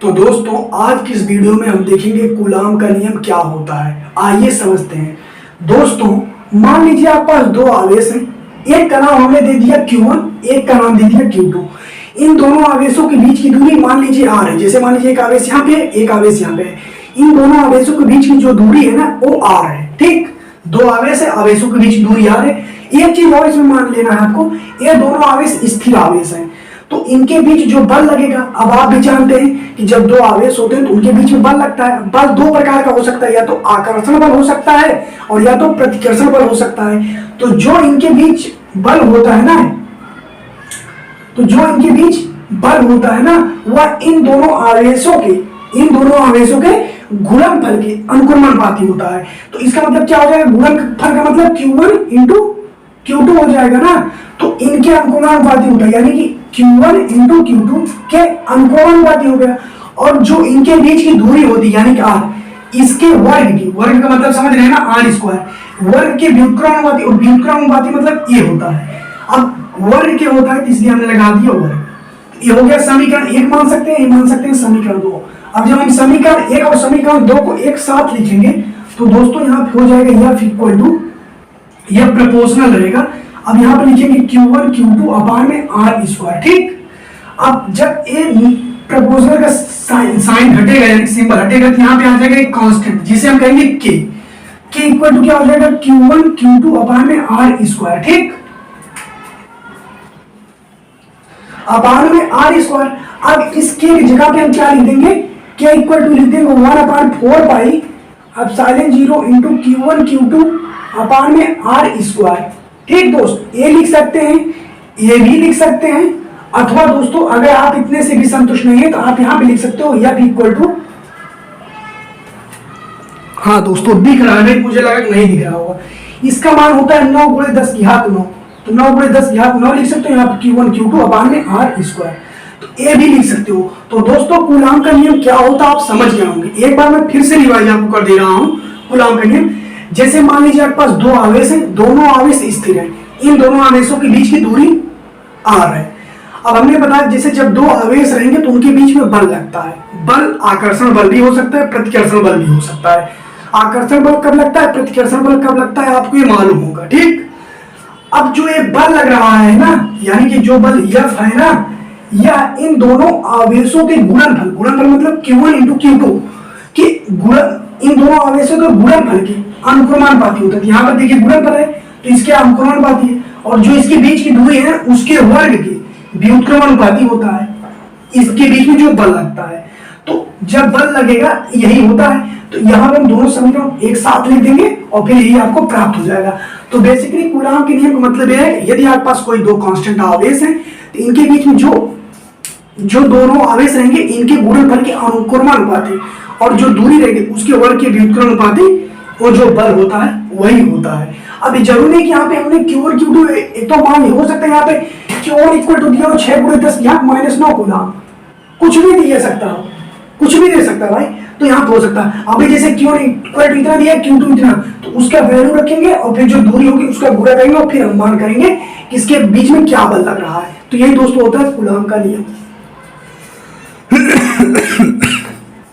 तो दोस्तों आज की इस वीडियो में हम देखेंगे कूलाम का नियम क्या होता है। आइए समझते हैं। दोस्तों मान लीजिए आप पास दो आवेश हैं, एक का नाम हमने दे दिया Q1, एक का नाम दे दिया Q2। इन दोनों आवेशों के बीच की दूरी मान लीजिए R है। जैसे मान लीजिए एक आवेश यहाँ पे है, एक आवेश यहाँ पे है। इन दोनों आवेशों के बीच की जो दूरी है ना वो R है। ठीक, दो आवेश है, आवेशों के बीच दूरी R है। एक चीज और इसमें मान लेना है आपको, ये दोनों आवेश स्थिर आवेश हैं, तो इनके बीच जो बल लगेगा, अब आप भी जानते हैं कि जब दो आवेश होते हैं तो उनके बीच में बल लगता है। बल दो प्रकार का हो सकता है, या तो आकर्षण बल हो सकता है और या तो प्रतिकर्षण बल हो सकता है। तो जो इनके बीच बल होता है ना, वह इन दोनों आवेशों के गुणनफल के अनुक्रमानुपाती होता है। तो इसका मतलब क्या हो जाएगा, गुणनफल का मतलब Q1 इंटू Q2 हो जाएगा ना। तो इनके अनुक्रमानुपाती होता है, यानी कि Q1 इंटू Q2 के अनुक्रमानुपाती हो गया। और जो इनके बीच की दूरी होती है यानी कि R, इसके वर्ग का मतलब समझ रहे हैं ना, R स्क्वायर वर्ग के व्युत्क्रमानुपाती, और व्युत्क्रमानुपाती मतलब ये होता है। अब वर्ग के होता है तो इसलिए हमने लगा दिया वर्ग। ये हो गया समीकरण एक, मान सकते हैं, ये मान सकते हैं समीकरण दो। अब जब हम समीकरण एक और समीकरण दो को एक साथ लिखेंगे तो दोस्तों यहाँ पे हो जाएगा F इक्वल टू, यह प्रपोर्शनल रहेगा। अब यहाँ पे लिखेंगे Q1 Q2 अपान में R स्क्वायर। ठीक, अब जब ये प्रपोर्शनल का साइन हटेगा यानी सिंबल हटेगा तो यहाँ पे आ जाएगा एक कांस्टेंट जिसे हम कहेंगे K इक्वल टू क्या हो जाएगा, Q1 Q2 अपान में R स्क्वायर। ठीक, अपान में R स्क्वायर। अब इस K की जगह पे हम क्या लिख देंगे, K इक्वल टू लिख देंगे 1/4 pi epsilon 0 into Q1 Q2 अपान में R स्क्वायर। ठीक दोस्त, ये लिख सकते हैं, ये भी लिख सकते हैं, अथवा दोस्तों अगर आप इतने से भी संतुष्ट नहीं है तो आप यहां पे लिख सकते हो F इक्वल टू, हाँ दोस्तों दिख रहा है, मुझे लगा कि नहीं दिख रहा होगा। इसका मान होता है 9 × 10 की घात 9, तो 9 × 10 की घात 9 लिख सकते हो यहाँ पे Q1 Q2 अपान में R स्क्वायर। तो ये भी लिख सकते हो। तो दोस्तों कूलाम का नियम क्या होता है आप समझ गए होंगे। एक बार मैं फिर से रिवाइज आपको कर दे रहा हूं कूलाम का नियम। जैसे मान लीजिए आपके पास दो आवेश हैं, दोनों आवेश स्थिर हैं, इन दोनों आवेशों के बीच की दूरी R है। अब हमने बताया जैसे जब दो आवेश रहेंगे तो उनके बीच में बल लगता है। बल आकर्षण बल भी हो सकता है, प्रतिकर्षण बल भी हो सकता है। आकर्षण बल कब लगता है, प्रतिकर्षण बल कब लगता है, आपको ये मालूम होगा। ठीक, अब जो ये बल लग रहा है ना, यानी कि जो बल F है ना, यह इन दोनों आवेशों के गुणनफल मतलब Q1 इंटू Q2 कि इन दोनों आवेशों के गुणनफल के अनुक्रमानुपाती होता है। यहाँ पर देखिए गुणनफल है तो इसके अनुक्रमानुपाती है, और जो इसके बीच की दूरी है उसके वर्ग के व्युत्क्रमानुपाती होता है, इसके बीच में जो बल लगता है। तो जब बल लगेगा यही होता है। तो यहाँ पर हम दोनों समीकरण एक साथ लिख देंगे और फिर यही आपको प्राप्त हो जाएगा। तो बेसिकली कूलाम के नियम का मतलब यह है, यदि आपके पास कोई दो कांस्टेंट आवेश हैं तो इनके बीच में जो दोनों आवेश रहेंगे इनके गुणनफल के अनुक्रमानुपाती, और जो दूरी रहेगी उसके वर्ग के व्युत्क्रमानुपाती, वो जो बल होता है वही होता है। अब ये जरूरी नहीं कि यहाँ पे हमने Q1 Q2 एक तो मान हो सकता है, यहाँ पे Q1 इक्वल टू दिया 6 × 10 यहाँ -9 कूलाम, कुछ भी दे सकता हो, कुछ भी दे सकता है भाई। तो यहाँ पे हो सकता है अभी जैसे Q1 इक्वल टू इतना दिया, Q2 इतना, तो उसका वैल्यू रखेंगे और फिर जो दूरी होगी उसका गुणा करेंगे और फिर हम मान करेंगे कि इसके बीच में क्या बल लग रहा है। तो यही दोस्तों होता है कूलाम का नियम।